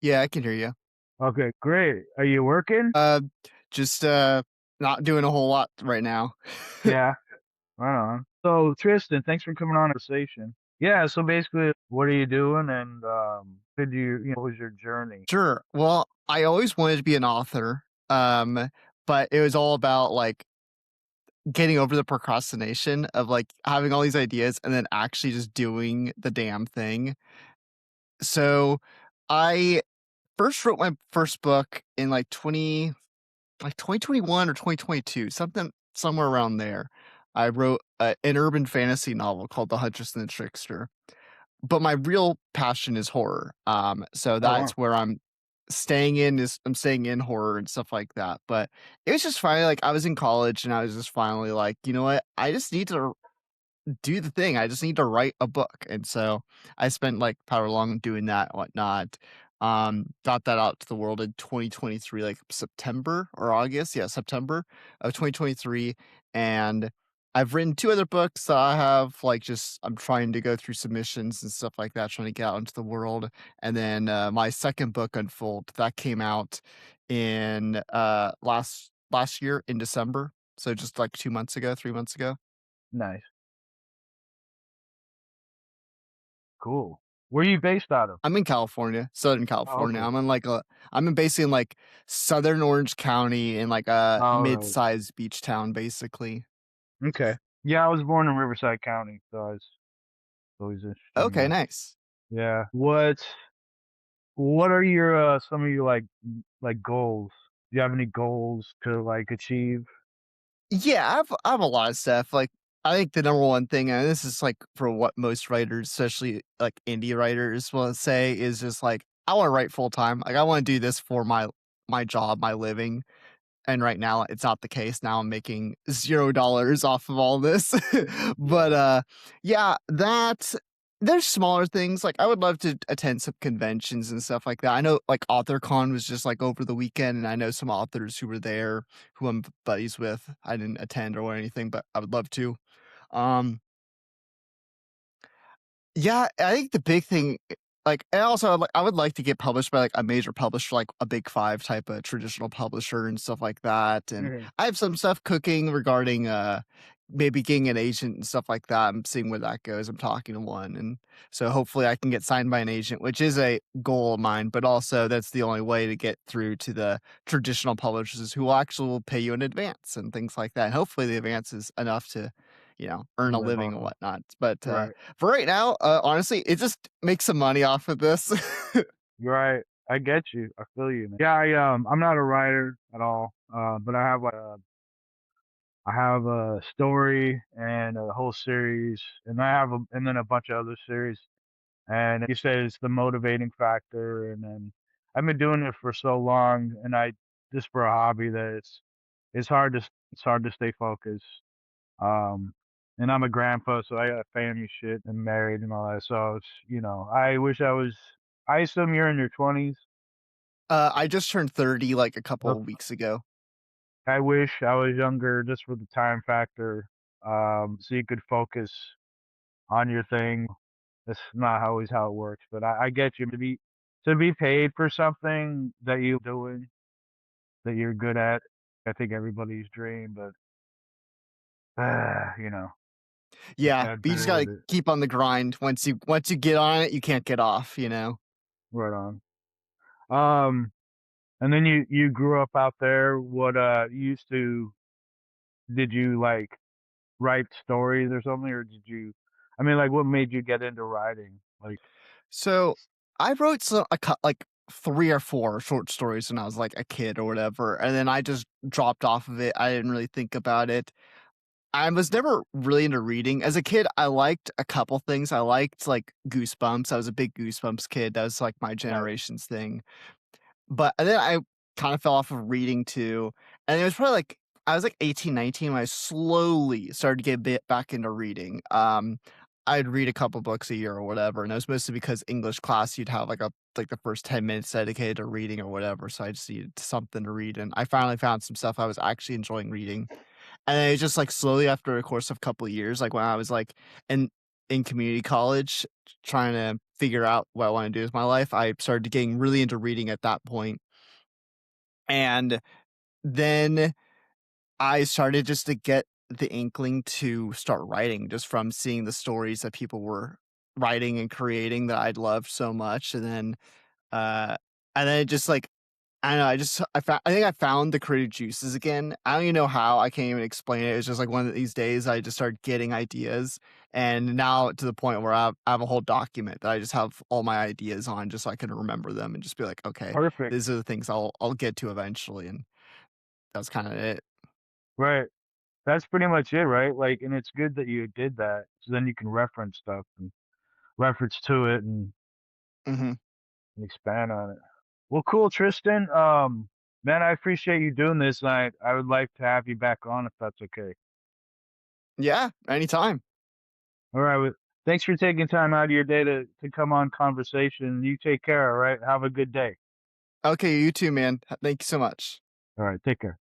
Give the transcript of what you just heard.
Yeah, I can hear you. Okay, great. Are you working? Uh, just not doing a whole lot right now. Yeah, right on. So, Tristan, thanks for coming on conversation. Yeah, so basically, what are you doing and did what was your journey? Sure. Well, I always wanted to be an author. But it was all about like getting over the procrastination of like having all these ideas and then actually just doing the damn thing. So I first wrote my first book in like 2021 or 2022, something somewhere around there. I wrote an urban fantasy novel called The Huntress and the Trickster. But my real passion is horror. So Oh that's wow. where I'm staying in horror and stuff like that. But it was just finally like I was in college and I was just finally like, you know what? I just need to do the thing. I just need to write a book. And so I spent like however long doing that and whatnot. Got that out to the world in 2023, like September or August. Yeah, September of 2023. And I've written two other books that I have like just I'm trying to go through submissions and stuff like that, trying to get out into the world. And then my second book, Unfold, that came out in last year in December. So just like 2 months ago, 3 months ago. Nice. Cool. Where are you based out of? I'm in California, Southern Oh, California. okay. I'm in basically in like Southern Orange County in like a All right. mid-sized beach town, basically. Okay. Yeah, I was born in Riverside County, so it's always interesting. Okay, nice. Yeah. What are your some of your like goals? Do you have any goals to like achieve? Yeah, I have a lot of stuff. Like I think the number one thing, and this is like for what most writers, especially like indie writers, will say, is just like I want to write full time. Like I want to do this for my job, my living. And right now it's not the case. Now I'm making $0 off of all this. Yeah. But, yeah, there's smaller things, like, I would love to attend some conventions and stuff like that. I know, like, AuthorCon was just, like, over the weekend, and I know some authors who were there who I'm buddies with. I didn't attend or anything, but I would love to. Um yeah, I think the big thing, like, and also, like, I would like to get published by, like, a major publisher, like a Big 5 type of traditional publisher and stuff like that, and Mhm. I have some stuff cooking regarding, maybe getting an agent and stuff like that. I'm seeing where that goes. I'm talking to one, and so hopefully I can get signed by an agent, which is a goal of mine, but also that's the only way to get through to the traditional publishers who will pay you in advance and things like that. And hopefully the advance is enough to, earn a Live living off and of. whatnot. But, Right. for right now, honestly, it just makes some money off of this. Right. I get you. I feel you, man. Yeah, I'm not a writer at all. But I have a story and a whole series, and and then a bunch of other series. And like you said, it's the motivating factor, and then I've been doing it for so long, and I just for a hobby that it's hard to stay focused. Um, and I'm a grandpa, so I got family shit and married and all that. So it's I wish I was. I assume you're in your 20s. I just turned 30, like, a couple of weeks ago. I wish I was younger just for the time factor, so you could focus on your thing. That's not always how it works, but I get you. To be paid for something that you're doing, that you're good at, I think everybody's dream, but, you know, just Yeah, gotta but you just deal with gotta it. keep on the grind. Once you get on it, you can't get off, you know? Right on. Um, and then you grew up out there. You used to did you, like, write stories or something, or did you I mean, like, what made you get into writing? Like So, I wrote like 3 or 4 short stories when I was, like, a kid or whatever, and then I just dropped off of it. I didn't really think about it. I was never really into reading. As a kid, I liked a couple things. I liked, like, Goosebumps. I was a big Goosebumps kid. That was, like, my nice. generation's thing. But and then I kind of fell off of reading too, and it was probably, like I was, like, 18, 19 when I slowly started to get a bit back into reading. I'd read a couple books a year or whatever, and it was mostly because English class, you'd have, like, the first 10 minutes dedicated to reading or whatever, so I just needed something to read, and I finally found some stuff I was actually enjoying reading. And then it just, like, slowly after a course of a couple of years, like, when I was, like, in in community college trying to figure out what I wanna do with my life, I started getting really into reading at that point, and then I started just to get the inkling to start writing just from seeing the stories that people were writing and creating that I'd loved so much, uh, and then it just, like, I don't know, I think I found the creative juices again. I don't even know how, I can't even explain it. It's just like one of these days I just started getting ideas, and now to the point where I have a whole document that I just have all my ideas on just so I can remember them and just be like, "Okay, Perfect. these are the things I'll get to eventually," and that's kinda it. Right. That's pretty much it, right? Like, and it's good that you did that, so then you can reference stuff and reference to it Mhm. and expand on it. Well, cool, Tristan. Man, I appreciate you doing this, and I would like to have you back on if that's okay. Yeah, anytime. All right. Well, thanks for taking time out of your day to come on conversation. You take care. All right. Have a good day. Okay, you too, man. Thank you so much. All right. Take care.